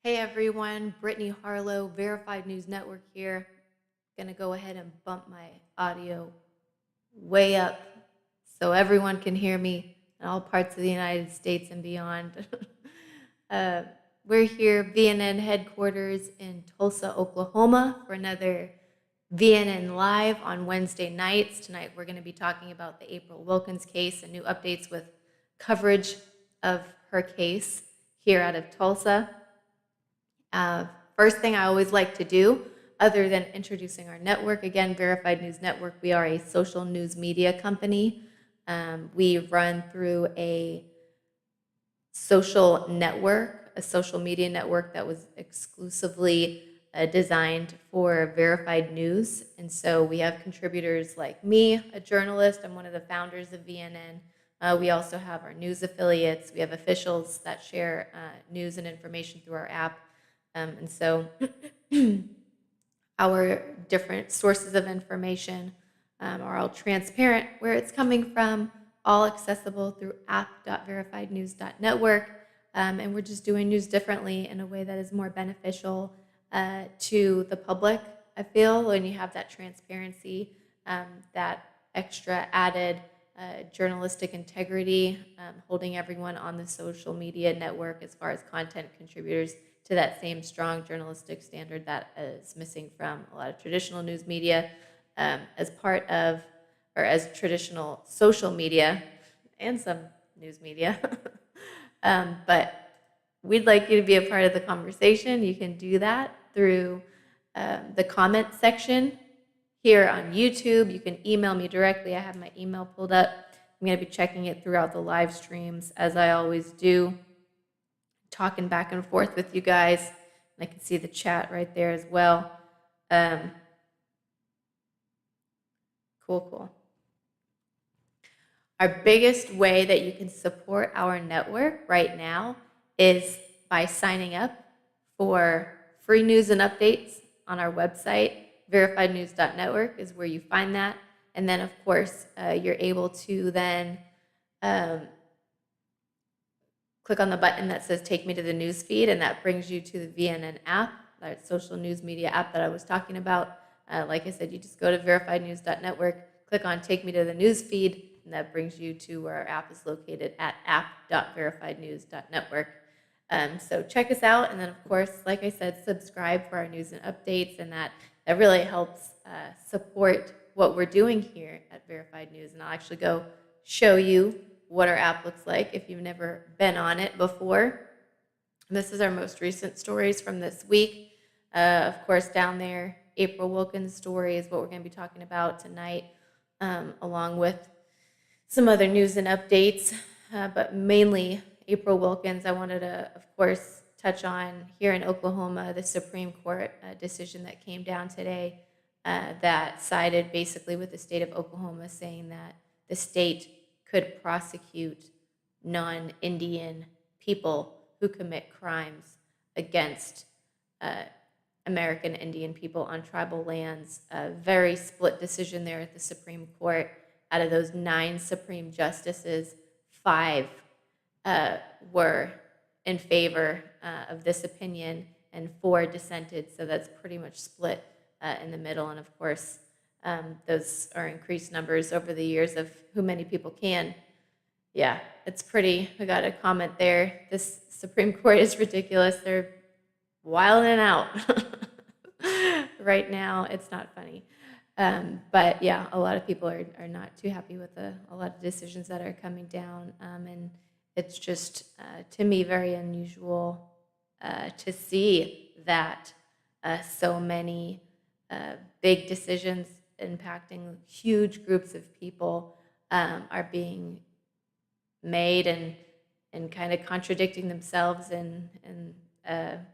Hey everyone, Brittany Harlow, Verified News Network here. Gonna go ahead and bump my audio way up so everyone can hear me in all parts of the United States and beyond. uh, we're here, VNN headquarters in Tulsa, Oklahoma, for another VNN Live on Wednesday nights. Tonight we're going to be talking about the April Wilkens case and new updates with coverage of her case here out of Tulsa. First thing I always like to do, other than introducing our network, again, Verified News Network, we are a social news media company. We run through a social network, a social media network that was exclusively designed for verified news. And so we have contributors like me, a journalist. I'm one of the founders of VNN. We also have our news affiliates. We have officials that share news and information through our app. And so our different sources of information are all transparent, where it's coming from, all accessible through app.verifiednews.network. And we're just doing news differently in a way that is more beneficial to the public, I feel, when you have that transparency, that extra added journalistic integrity, holding everyone on the social media network as far as content contributors to that same strong journalistic standard that is missing from a lot of traditional news media, as part of, or as traditional social media and some news media. But we'd like you to be a part of the conversation. You can do that through the comment section here on YouTube. You can email me directly. I have my email pulled up. I'm going to be checking it throughout the live streams, as I always do, talking back and forth with you guys. And I can see the chat right there as well. Cool. Our biggest way that you can support our network right now is by signing up for free news and updates on our website. Verifiednews.network is where you find that. And then, of course, you're able to then click on the button that says take me to the news feed, and that brings you to the VNN app, that social news media app that I was talking about. Like I said, you just go to verifiednews.network, click on take me to the news feed, and that brings you to where our app is located at app.verifiednews.network. So check us out, and then of course, like I said, subscribe for our news and updates, and that really helps support what we're doing here at Verified News. And I'll actually go show you what our app looks like if you've never been on it before. This is our most recent stories from this week. Of course, down there, April Wilkens' story is what we're going to be talking about tonight, along with some other news and updates, but mainly April Wilkens. I wanted to, of course, touch on here in Oklahoma, the Supreme Court decision that came down today that sided basically with the state of Oklahoma, saying that the state could prosecute non-Indian people who commit crimes against American Indian people on tribal lands. A very split decision there at the Supreme Court. Out of those 9 Supreme Justices, 5 were in favor of this opinion, and 4 dissented, so that's pretty much split in the middle. And of course, those are increased numbers over the years of who many people can. Yeah, it's pretty. We got a comment there. This Supreme Court is ridiculous. They're wilding out right now. It's not funny. But yeah, a lot of people are not too happy with a lot of decisions that are coming down. And it's just, to me, very unusual to see that so many big decisions impacting huge groups of people are being made and kind of contradicting themselves.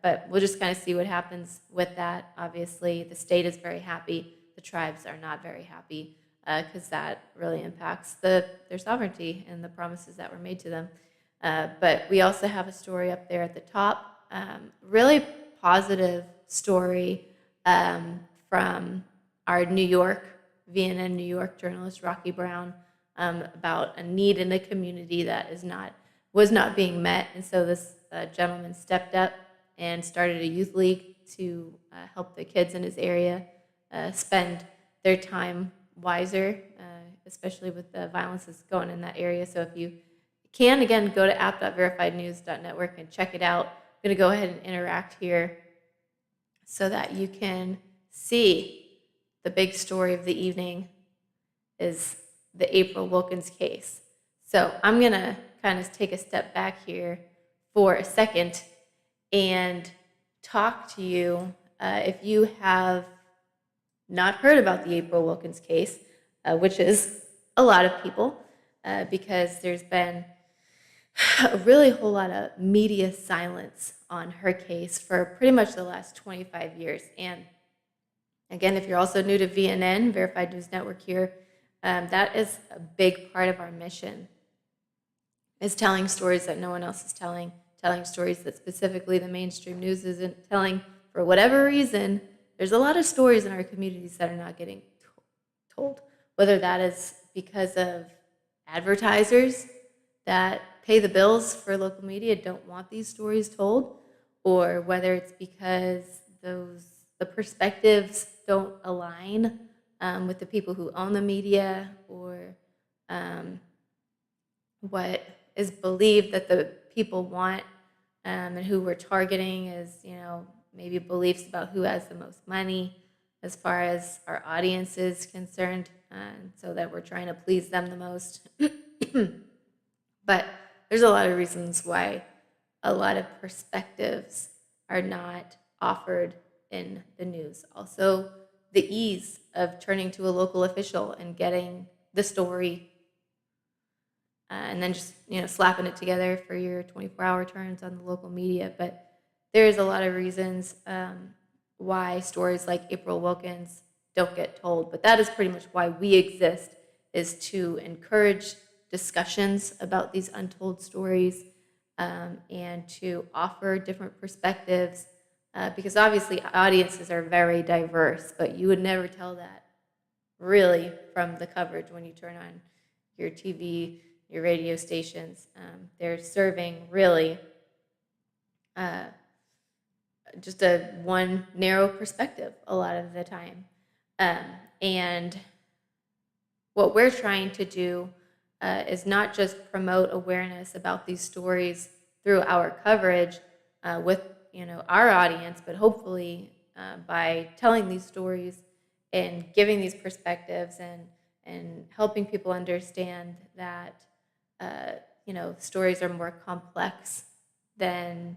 But we'll just kind of see what happens with that. Obviously, the state is very happy. The tribes are not very happy because that really impacts their sovereignty and the promises that were made to them. But we also have a story up there at the top, really positive story from our New York, VNN New York journalist Rocky Brown, about a need in the community that was not being met. And so this gentleman stepped up and started a youth league to help the kids in his area spend their time wiser, especially with the violence that's going in that area. So if you can, again, go to app.verifiednews.network and check it out. I'm going to go ahead and interact here so that you can see the big story of the evening is the April Wilkens case. So I'm going to kind of take a step back here for a second and talk to you if you have not heard about the April Wilkens case, which is a lot of people, because there's been a really whole lot of media silence on her case for pretty much the last 25 years. And again, if you're also new to VNN, Verified News Network here, that is a big part of our mission, is telling stories that no one else is telling stories that specifically the mainstream news isn't telling for whatever reason. There's a lot of stories in our communities that are not getting told, whether that is because of advertisers that pay the bills for local media don't want these stories told, or whether it's because the perspectives don't align with the people who own the media, or what is believed that the people want, and who we're targeting is, maybe beliefs about who has the most money as far as our audience is concerned, so that we're trying to please them the most. But there's a lot of reasons why a lot of perspectives are not offered in the news. Also, the ease of turning to a local official and getting the story, and then just slapping it together for your 24-hour turns on the local media. But there's a lot of reasons why stories like April Wilkens don't get told. But that is pretty much why we exist, is to encourage discussions about these untold stories, and to offer different perspectives, because obviously audiences are very diverse, but you would never tell that really from the coverage when you turn on your TV, your radio stations. They're serving really just a one narrow perspective a lot of the time. And what we're trying to do is not just promote awareness about these stories through our coverage with our audience, but hopefully by telling these stories and giving these perspectives, and helping people understand that stories are more complex than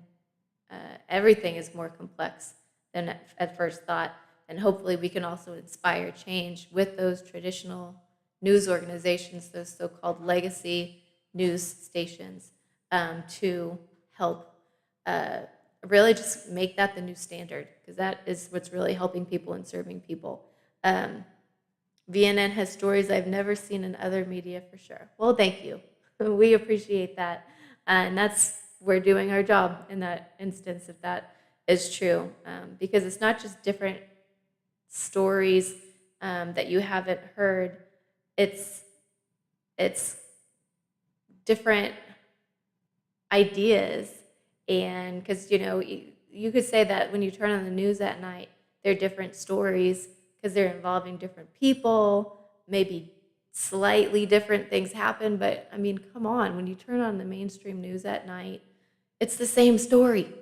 everything is more complex than at first thought. And hopefully we can also inspire change with those traditional news organizations, those so-called legacy news stations, to help really just make that the new standard, because that is what's really helping people and serving people. VNN has stories I've never seen in other media, for sure. Well, thank you. We appreciate that. And we're doing our job in that instance, if that is true, because it's not just different stories that you haven't heard. It's different ideas, and because you could say that when you turn on the news at night, they're different stories because they're involving different people, maybe slightly different things happen, but I mean, come on, when you turn on the mainstream news at night, it's the same story.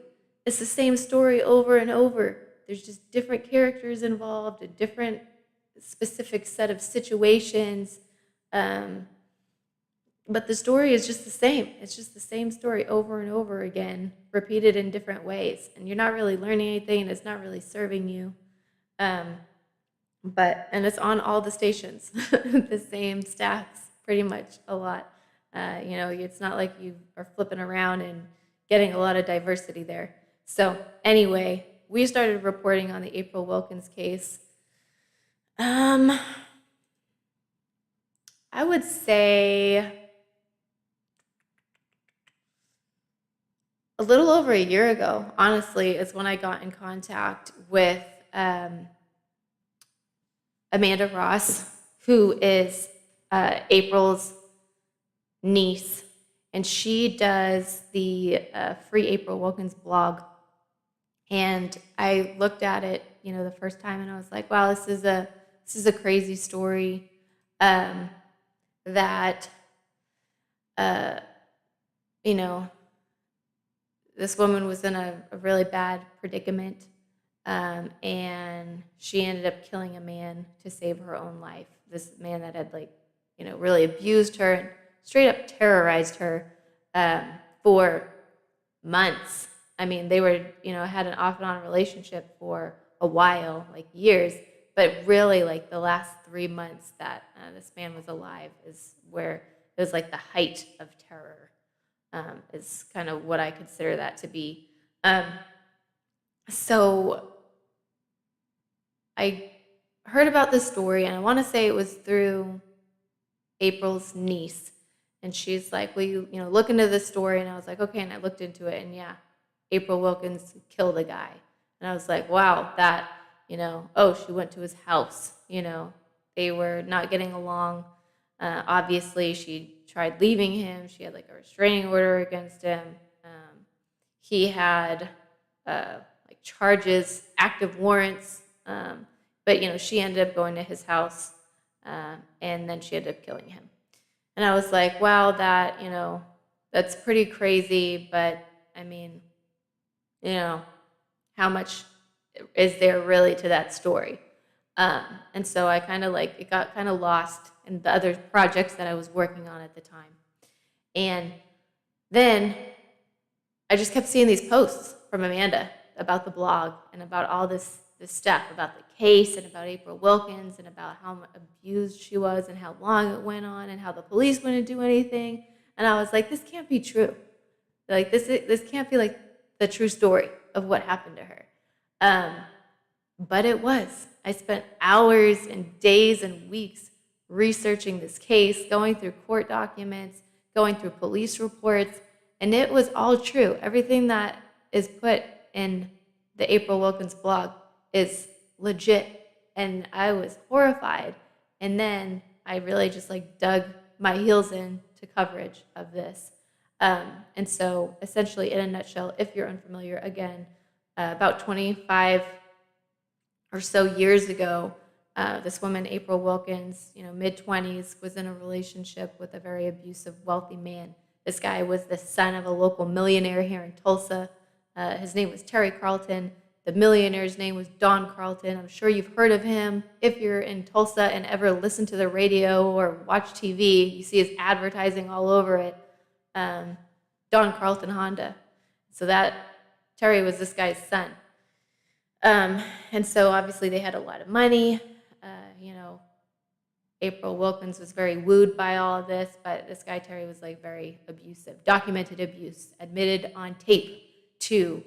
It's the same story over and over. There's just different characters involved, a different specific set of situations, but the story is just the same. It's just the same story over and over again, repeated in different ways, and you're not really learning anything, and it's not really serving you. And it's on all the stations, the same stats, pretty much a lot. It's not like you are flipping around and getting a lot of diversity there. So anyway, we started reporting on the April Wilkens case. I would say a little over a year ago, honestly, is when I got in contact with Amanda Ross, who is April's niece, and she does the Free April Wilkens blog. And I looked at it, the first time, and I was like, wow, this is a crazy story, um, that, uh, you know, this woman was in a really bad predicament, and she ended up killing a man to save her own life. This man that had, like, really abused her and straight up terrorized her, um, for months. I mean, they were, had an off and on relationship for a while, like years, but really, like, the last 3 months that this man was alive is where it was like the height of terror, is kind of what I consider that to be. Um, so I heard about this story, and I want to say it was through April's niece. And she's like, "Will you, look into this story?" And I was like, "Okay." And I looked into it, and yeah, April Wilkens killed a guy. And I was like, "Wow, that, oh, she went to his house. They were not getting along. Obviously, she tried leaving him. She had like a restraining order against him. He had like charges, active warrants. But she ended up going to his house, and then she ended up killing him. And I was like, wow, that's pretty crazy. But I mean, you know, how much is there really to that story? And so I kind of like, it got kind of lost in the other projects that I was working on at the time. And then I just kept seeing these posts from Amanda about the blog and about all this stuff about the case and about April Wilkens and about how abused she was and how long it went on and how the police wouldn't do anything. And I was like, this can't be true. Like, this can't be like the true story of what happened to her. But it was. I spent hours and days and weeks researching this case, going through court documents, going through police reports, and it was all true. Everything that is put in the April Wilkens blog is legit. And I was horrified. And then I really just like dug my heels in to coverage of this. And so essentially, in a nutshell, if you're unfamiliar, again, about 25 or so years ago, this woman, April Wilkens, mid-20s, was in a relationship with a very abusive, wealthy man. This guy was the son of a local millionaire here in Tulsa. His name was Terry Carlton. The millionaire's name was Don Carlton. I'm sure you've heard of him. If you're in Tulsa and ever listen to the radio or watch TV, you see his advertising all over it. Don Carlton Honda. So that Terry was this guy's son. And so obviously they had a lot of money. April Wilkens was very wooed by all of this, but this guy Terry was like very abusive, documented abuse, admitted on tape to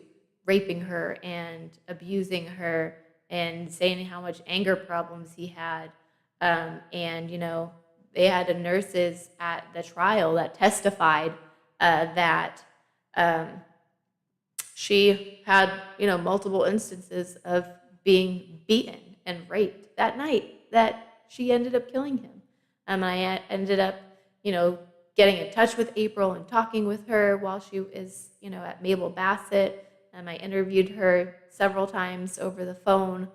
raping her and abusing her and saying how much anger problems he had. And they had the nurses at the trial that testified that she had, multiple instances of being beaten and raped that night that she ended up killing him. I ended up, getting in touch with April and talking with her while she was, at Mabel Bassett. I interviewed her several times over the phone.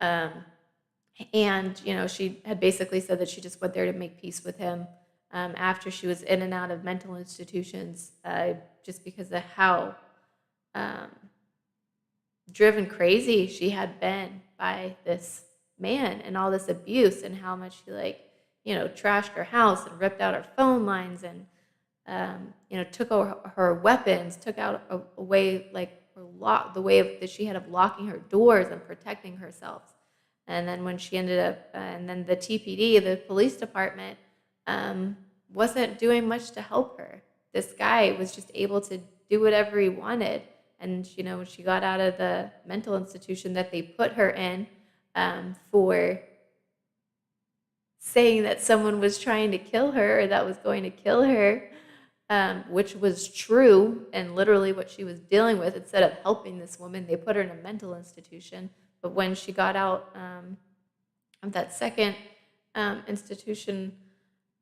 And, she had basically said that she just went there to make peace with him after she was in and out of mental institutions, just because of how driven crazy she had been by this man and all this abuse and how much he trashed her house and ripped out her phone lines and took her weapons, took out away like the way that she had of locking her doors and protecting herself. And then when she ended up, and then the TPD, the police department, wasn't doing much to help her. This guy was just able to do whatever he wanted. And, when she got out of the mental institution that they put her in for saying that someone was trying to kill her or that was going to kill her, which was true and literally what she was dealing with. Instead of helping this woman, they put her in a mental institution. But when she got out of that second institution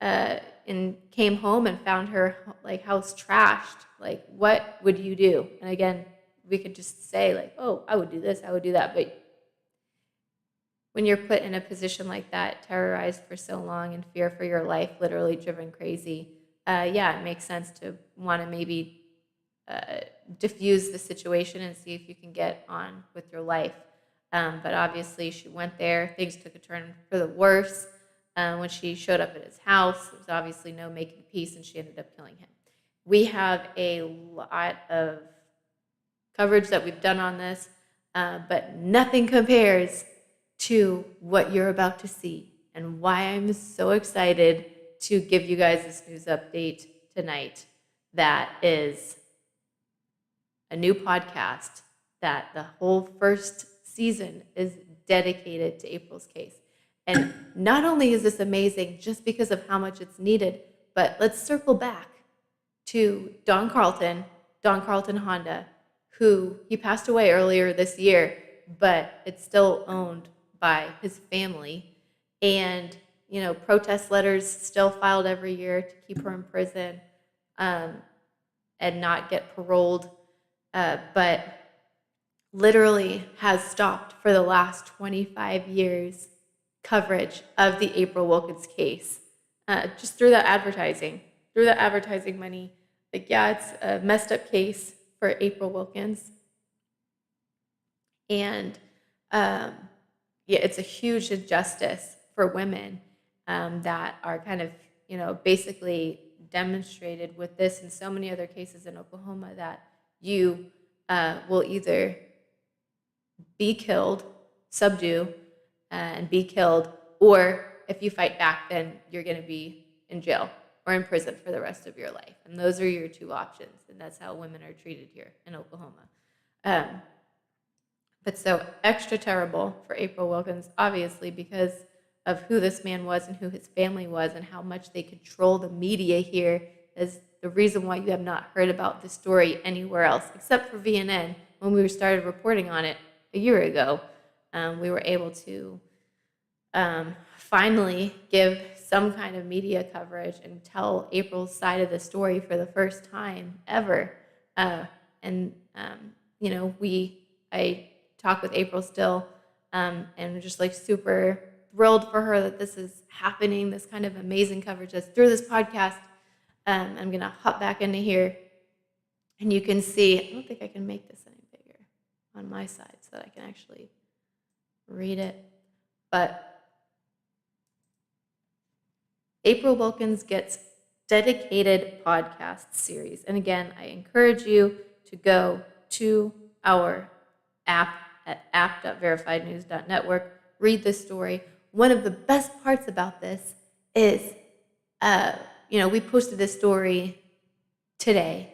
and came home and found her house trashed, what would you do? And again, we could just say like, oh, I would do this, I would do that. But when you're put in a position like that, terrorized for so long, in fear for your life, literally driven crazy, yeah, it makes sense to want to maybe diffuse the situation and see if you can get on with your life. But obviously, she went there. Things took a turn for the worse. When she showed up at his house, there was obviously no making peace, and she ended up killing him. We have a lot of coverage that we've done on this, but nothing compares to what you're about to see and why I'm so excited to give you guys this news update tonight. That is a new podcast that the whole first season is dedicated to April's case. And not only is this amazing just because of how much it's needed, but let's circle back to Don Carlton Honda, who he passed away earlier this year, but it's still owned by his family. And, protest letters still filed every year to keep her in prison and not get paroled, but literally has stopped for the last 25 years coverage of the April Wilkens case, just through that advertising money. Like, yeah, it's a messed up case for April Wilkens. And yeah, it's a huge injustice for women that are kind of, basically demonstrated with this and so many other cases in Oklahoma, that you will either be killed, subdue, and be killed, or if you fight back, then you're going to be in jail or in prison for the rest of your life. And those are your two options, and that's how women are treated here in Oklahoma. But so extra terrible for April Wilkens, obviously, because of who this man was and who his family was and how much they control the media here is the reason why you have not heard about this story anywhere else, except for VNN. When we started reporting on it a year ago, we were able to finally give some kind of media coverage and tell April's side of the story for the first time ever. I talk with April still, and just like super thrilled for her that this is happening, this kind of amazing coverage that's through this podcast. I'm going to hop back into here, and you can see, I don't think I can make this any bigger on my side so that I can actually read it. But April Wilkens gets dedicated podcast series. And again, I encourage you to go to our app at app.verifiednews.network, read this story. One of the best parts about this is, we posted this story today.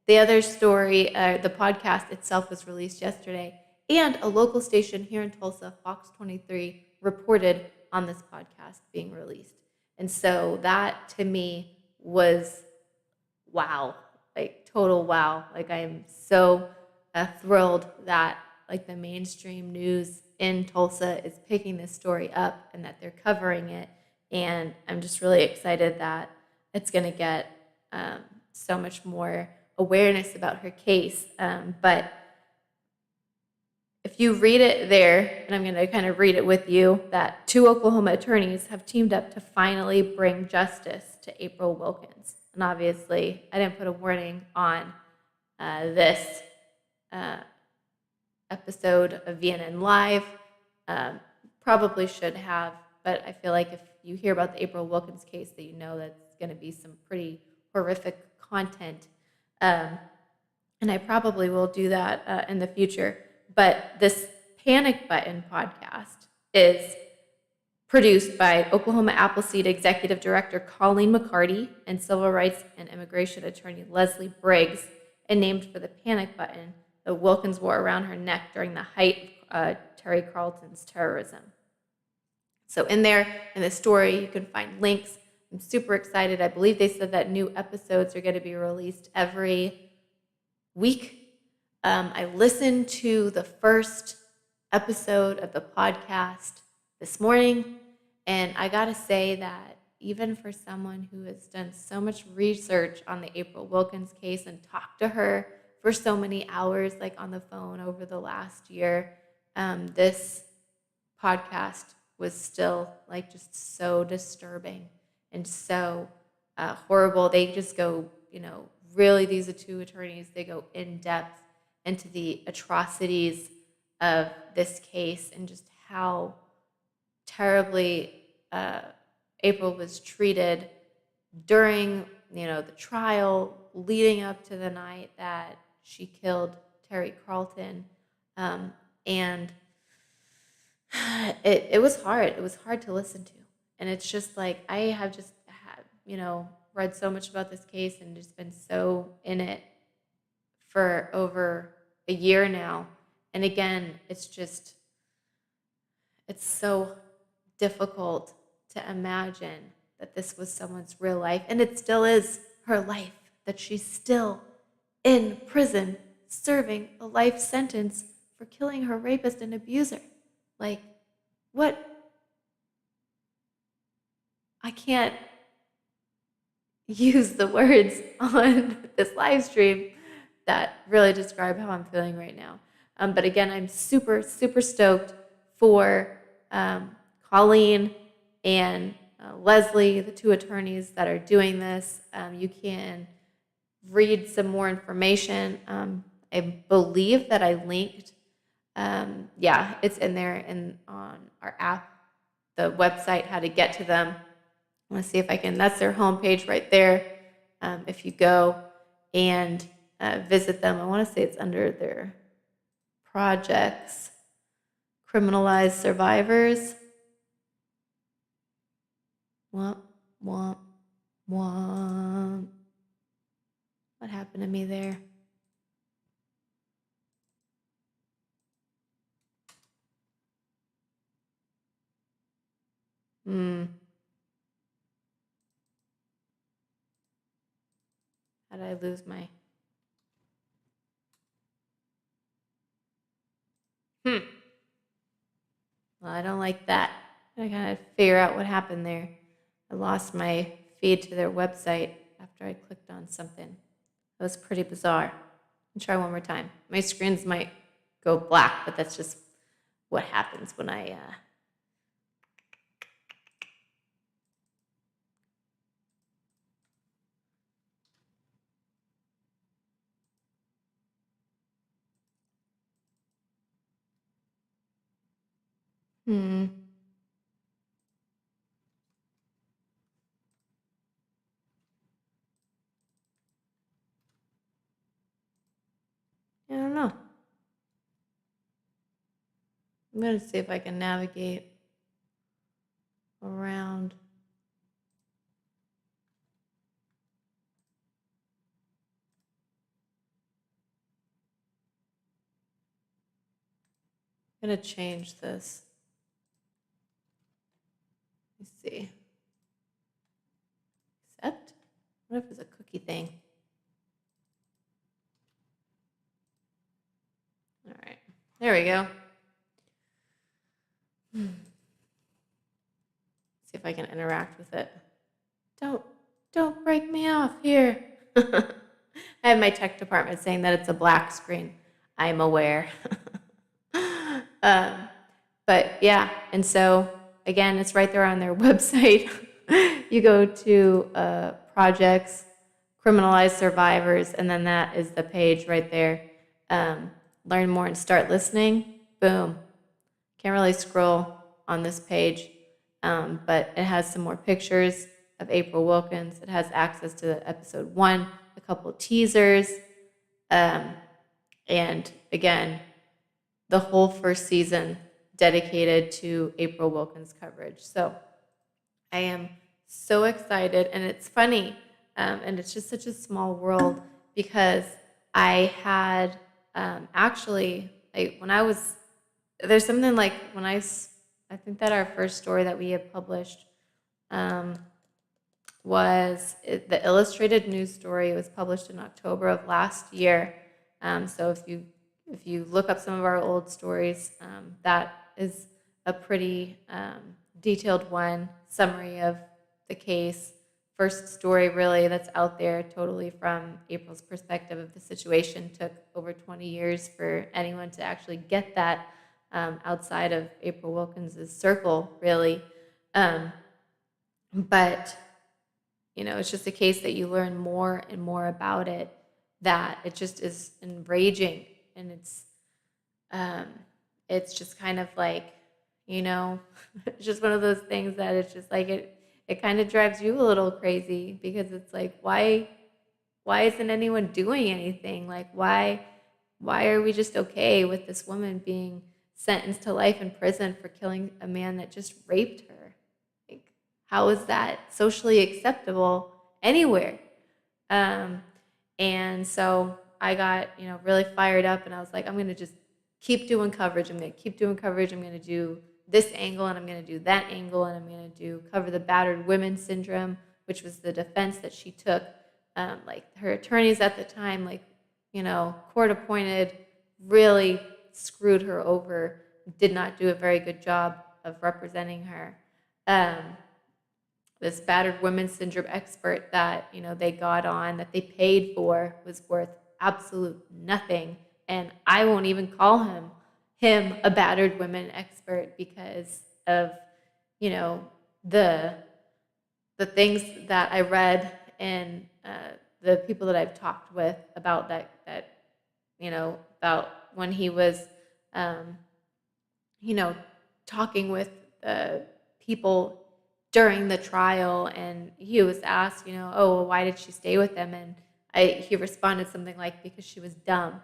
The other story, the podcast itself, was released yesterday, and a local station here in Tulsa, Fox 23, reported on this podcast being released. And so that, to me, was wow, like total wow. Like, I am so thrilled that like the mainstream news in Tulsa is picking this story up and that they're covering it. And I'm just really excited that it's going to get so much more awareness about her case. But if you read it there, and I'm going to kind of read it with you, that 2 Oklahoma attorneys have teamed up to finally bring justice to April Wilkens. And obviously, I didn't put a warning on this episode of VNN Live. Probably should have, but I feel like if you hear about the April Wilkens case, that you know that's going to be some pretty horrific content. And I probably will do that in the future. But this Panic Button podcast is produced by Oklahoma Appleseed Executive Director Colleen McCarty and Civil Rights and Immigration Attorney Leslie Briggs, and named for the panic button that Wilkens wore around her neck during the height of Terry Carlton's terrorism. So in the story, you can find links. I'm super excited. I believe they said that new episodes are going to be released every week. I listened to the first episode of the podcast this morning, and I got to say that even for someone who has done so much research on the April Wilkens case and talked to her for so many hours, like on the phone over the last year, this podcast was still like just so disturbing and so horrible. They just go, really, these are two attorneys, they go in depth into the atrocities of this case and just how terribly April was treated during, the trial leading up to the night that she killed Terry Carlton. And it was hard. It was hard to listen to. And it's just like, I have just had, read so much about this case and just been so in it for over a year now. And again, it's so difficult to imagine that this was someone's real life. And it still is her life, that she's still in prison serving a life sentence for killing her rapist and abuser. Like, what? I can't use the words on this live stream that really describe how I'm feeling right now. But again, I'm super, super stoked for Colleen and Leslie, the two attorneys that are doing this. You can read some more information. I believe that I linked. It's in there on our app, the website, how to get to them. I want to see if I can. That's their homepage right there. If you go and visit them, I want to say it's under their projects, criminalized survivors. Womp, womp, womp. What happened to me there? How did I lose my... Well, I don't like that. I gotta figure out what happened there. I lost my feed to their website after I clicked on something. That was pretty bizarre. I'll try one more time. My screens might go black, but that's just what happens when I... I don't know. I'm going to see if I can navigate around. I'm going to change this. Let me see. Accept? What if it's a cookie thing? All right. There we go. See if I can interact with it. Don't break me off here. I have my tech department saying that it's a black screen. I'm aware. But yeah, and so again, it's right there on their website. You go to projects, criminalized survivors, and then that is the page right there. Learn more and start listening. Boom. Can't really scroll on this page, but it has some more pictures of April Wilkens. It has access to episode 1, a couple teasers, and again, the whole first season dedicated to April Wilkens coverage. So I am so excited, and it's funny, and it's just such a small world because I had there's something like when I think that our first story that we had published was the illustrated news story. It was published in October of last year. So if you look up some of our old stories, that is a pretty detailed one, summary of the case first story really that's out there totally from April's perspective of the situation. Took over 20 years for anyone to actually get that outside of April Wilkens' circle, really. Um, but it's just a case that you learn more and more about it, that it just is enraging, and um, it's just kind of like, it's just one of those things that it's just like it kind of drives you a little crazy, because it's like, why isn't anyone doing anything? Like, why are we just okay with this woman being sentenced to life in prison for killing a man that just raped her? Like, how is that socially acceptable anywhere? Um, and so I got, really fired up, and I was like, I'm going to just keep doing coverage. I'm going to keep doing coverage. I'm going to do this angle, and I'm going to do that angle, and I'm going to cover the battered women syndrome, which was the defense that she took. Like, her attorneys at the time, like, court appointed, really screwed her over, did not do a very good job of representing her. This battered women's syndrome expert that they got on, that they paid for, was worth absolute nothing, and I won't even call him a battered women expert, because of the things that I read, and the people that I've talked with about that about when he was um, talking with people during the trial, and he was asked, oh, well, why did she stay with them? And he responded something like, because she was dumb.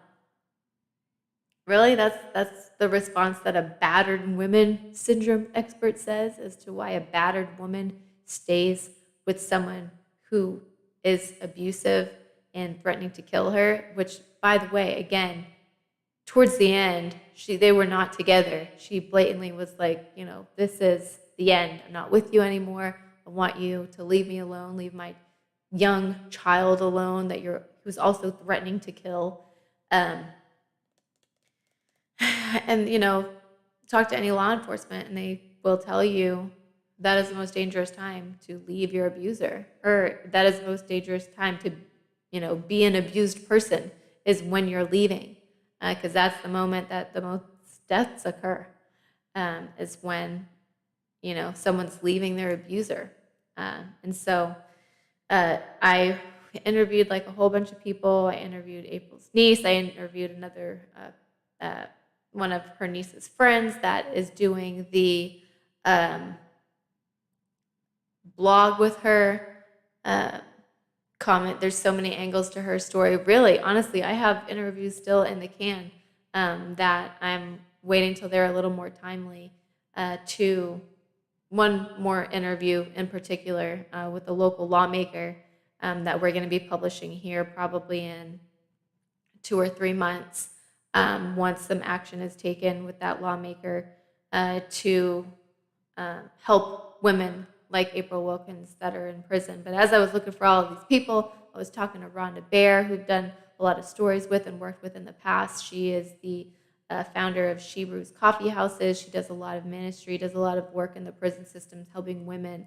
Really, that's the response that a battered women syndrome expert says as to why a battered woman stays with someone who is abusive and threatening to kill her. Which, by the way, again, towards the end, they were not together. She blatantly was like, this is the end. I'm not with you anymore. I want you to leave me alone. Leave my young child alone that who's also threatening to kill. And talk to any law enforcement, and they will tell you that is the most dangerous time to leave your abuser, or that is the most dangerous time to be an abused person, is when you're leaving, because that's the moment that the most deaths occur, is when someone's leaving their abuser. And so I interviewed like a whole bunch of people. I interviewed April's niece. I interviewed another one of her niece's friends that is doing the blog with her. Comment. There's so many angles to her story. Really, honestly, I have interviews still in the can that I'm waiting till they're a little more timely. To one more interview in particular with a local lawmaker that we're going to be publishing here probably in 2 or 3 months, once some action is taken with that lawmaker to help women like April Wilkens that are in prison. But as I was looking for all of these people, I was talking to Rhonda Bear, who've done a lot of stories with and worked with in the past. She is the founder of She Brews Coffee Houses. She does a lot of ministry, does a lot of work in the prison systems, helping women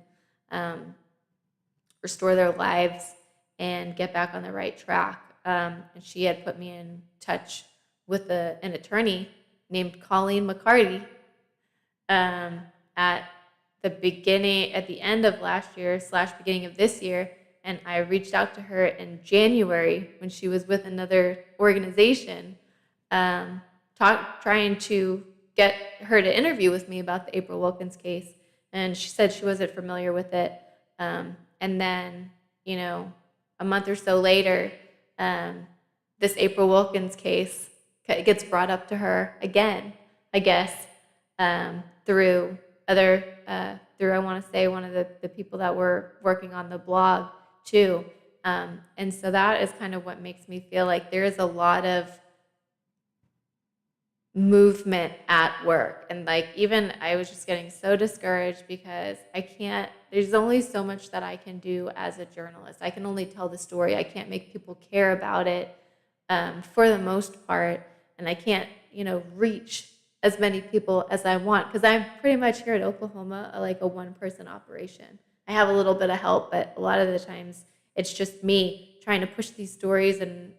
restore their lives and get back on the right track. And she had put me in touch with an attorney named Colleen McCarty at the end of last year / beginning of this year. And I reached out to her in January when she was with another organization, trying to get her to interview with me about the April Wilkens case. And she said she wasn't familiar with it. And then, a month or so later, this April Wilkens case gets brought up to her again, I guess, through I want to say one of the people that were working on the blog too. And so that is kind of what makes me feel like there is a lot of movement at work. And like, even I was just getting so discouraged because there's only so much that I can do as a journalist. I can only tell the story. I can't make people care about it for the most part. And I can't, reach as many people as I want, because I'm pretty much here at Oklahoma like a one-person operation. I have a little bit of help, but a lot of the times it's just me trying to push these stories and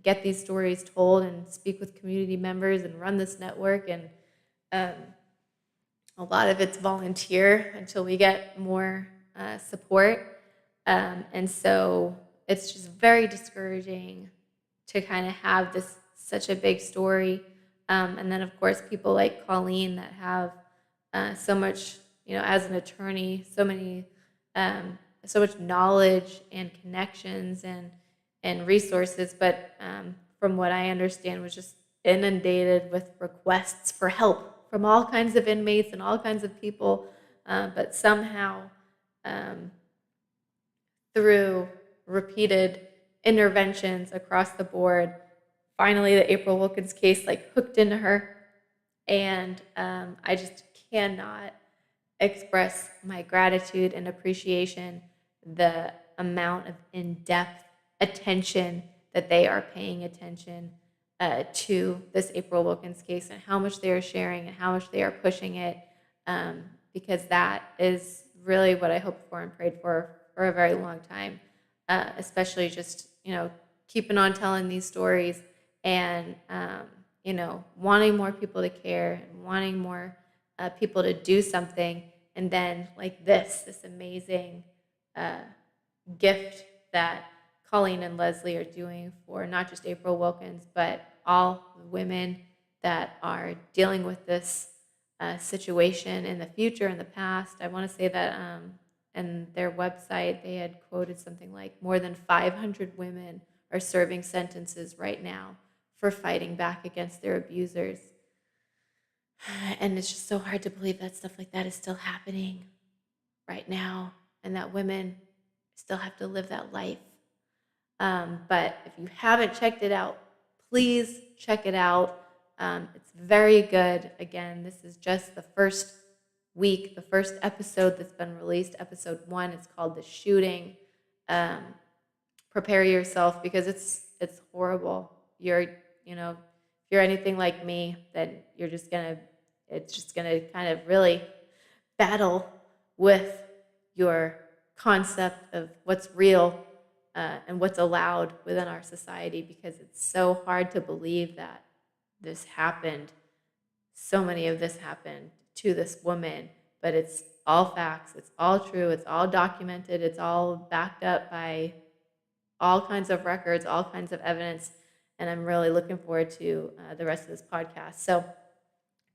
get these stories told and speak with community members and run this network. And um, a lot of it's volunteer until we get more support. And so it's just very discouraging to kind of have this such a big story. And then, of course, people like Colleen that have so much, as an attorney, so much knowledge and connections and resources. But from what I understand, was just inundated with requests for help from all kinds of inmates and all kinds of people. But somehow, um, through repeated interventions across the board, finally the April Wilkens case like hooked into her. And I just cannot express my gratitude and appreciation, the amount of in-depth attention that they are paying attention to this April Wilkens case, and how much they are sharing and how much they are pushing it, because that is really what I hoped for and prayed for a very long time, especially just, keeping on telling these stories and, wanting more people to care and wanting more people to do something. And then like this amazing gift that Colleen and Leslie are doing for not just April Wilkens, but all the women that are dealing with this situation in the future, in the past. I want to say that in their website, they had quoted something like more than 500 women are serving sentences right now for fighting back against their abusers. And it's just so hard to believe that stuff like that is still happening right now, and that women still have to live that life. But if you haven't checked it out, please check it out. It's very good. Again, this is just the first week, the first episode that's been released, episode 1. It's called The Shooting. Prepare yourself, because it's horrible. If you're anything like me, then it's just gonna kind of really battle with your concept of what's real and what's allowed within our society, because it's so hard to believe that this happened. So many of this happened to this woman, but it's all facts, it's all true, it's all documented, it's all backed up by all kinds of records, all kinds of evidence, and I'm really looking forward to the rest of this podcast. So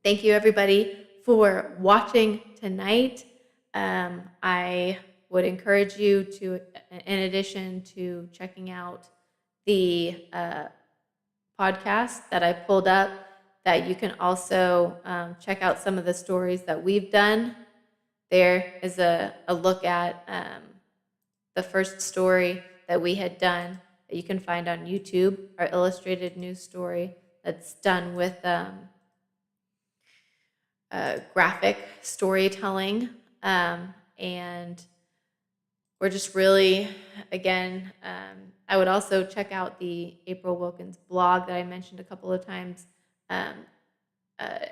thank you, everybody, for watching tonight. I would encourage you to, in addition to checking out the podcast that I pulled up, that you can also check out some of the stories that we've done. There is a look at the first story that we had done that you can find on YouTube, our illustrated news story that's done with graphic storytelling. And we're just really, again, I would also check out the April Wilkens blog that I mentioned a couple of times.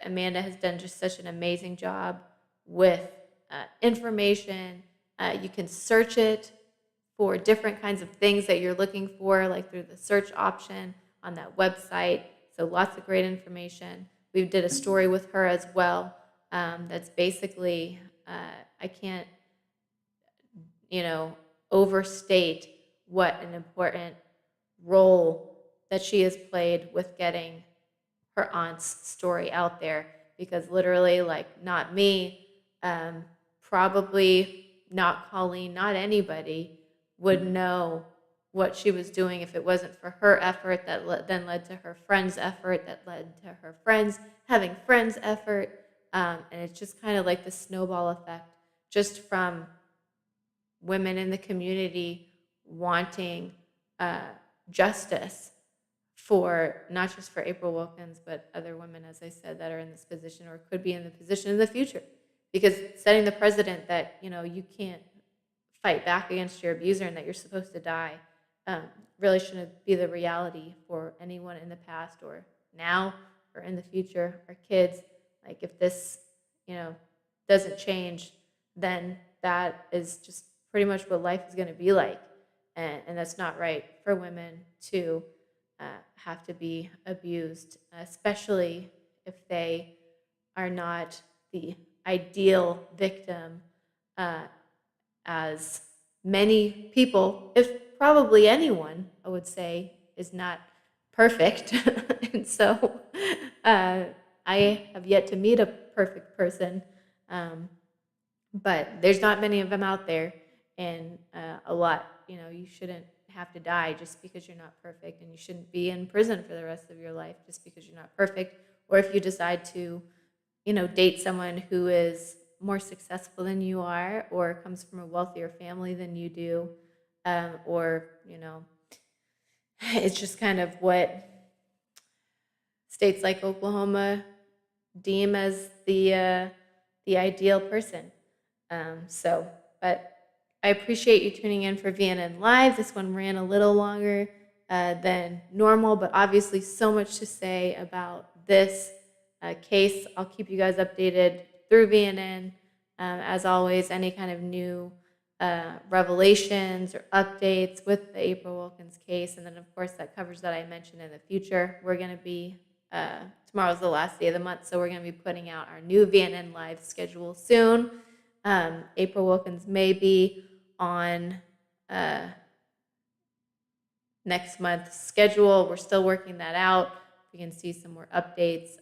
Amanda has done just such an amazing job with information. You can search it for different kinds of things that you're looking for, like through the search option on that website. So lots of great information. We did a story with her as well. That's basically, I can't, overstate what an important role that she has played with getting her aunt's story out there. Because literally, like, not me, probably not Colleen, not anybody would know what she was doing if it wasn't for her effort that then led to her friend's effort, that led to her friends having friends' effort. And it's just kind of like the snowball effect, just from women in the community wanting justice for not just for April Wilkens, but other women, as I said, that are in this position or could be in the position in the future. Because setting the precedent that, you can't fight back against your abuser and that you're supposed to die really shouldn't be the reality for anyone in the past or now or in the future. Our kids, like, if this, doesn't change, then that is just pretty much what life is going to be like. And that's not right for women to have to be abused, especially if they are not the ideal victim, uh, as many people, if probably anyone, I would say, is not perfect. And so uh, I have yet to meet a perfect person, um, but there's not many of them out there, and a lot. You shouldn't have to die just because you're not perfect, and you shouldn't be in prison for the rest of your life just because you're not perfect, or if you decide to date someone who is more successful than you are or comes from a wealthier family than you do, or, it's just kind of what states like Oklahoma deem as the ideal person. But I appreciate you tuning in for VNN Live. This one ran a little longer than normal, but obviously so much to say about this case. I'll keep you guys updated through VNN. As always, any kind of new revelations or updates with the April Wilkens case. And then, of course, that coverage that I mentioned in the future. We're going to be, tomorrow's the last day of the month, so we're going to be putting out our new VNN Live schedule soon. April Wilkens may be on next month's schedule. We're still working that out. We can see some more updates.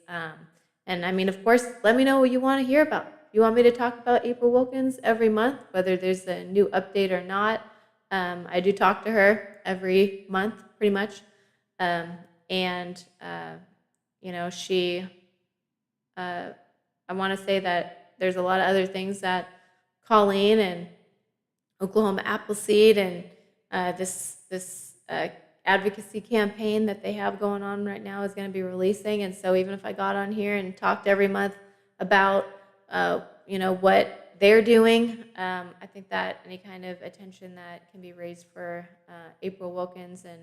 And I mean, of course, let me know what you want to hear about. You want me to talk about April Wilkens every month, whether there's a new update or not. I do talk to her every month, pretty much. She, I want to say that there's a lot of other things that Colleen and Oklahoma Appleseed and this advocacy campaign that they have going on right now is going to be releasing. And so even if I got on here and talked every month about what they're doing, I think that any kind of attention that can be raised for April Wilkens and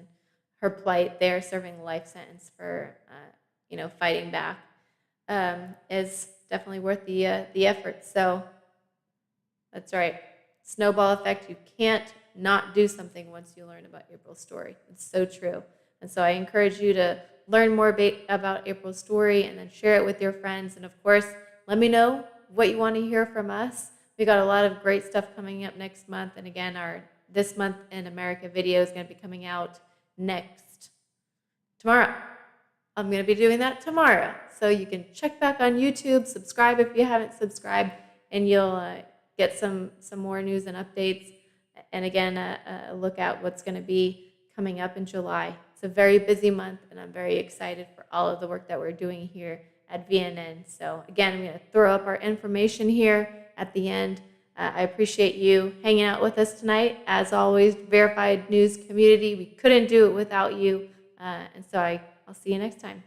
her plight there, serving a life sentence for fighting back, is definitely worth the effort. So that's right. Snowball effect. You can't not do something once you learn about April's story. It's so true. And so I encourage you to learn more about April's story and then share it with your friends. And of course, let me know what you want to hear from us. We got a lot of great stuff coming up next month. And again, our This Month in America video is going to be coming out tomorrow. I'm going to be doing that tomorrow. So you can check back on YouTube, subscribe if you haven't subscribed, and you'll get some more news and updates. And again, look at what's going to be coming up in July. It's a very busy month, and I'm very excited for all of the work that we're doing here at VNN. So again, I'm going to throw up our information here at the end. I appreciate you hanging out with us tonight. As always, Verified News community, we couldn't do it without you. And so I'll see you next time.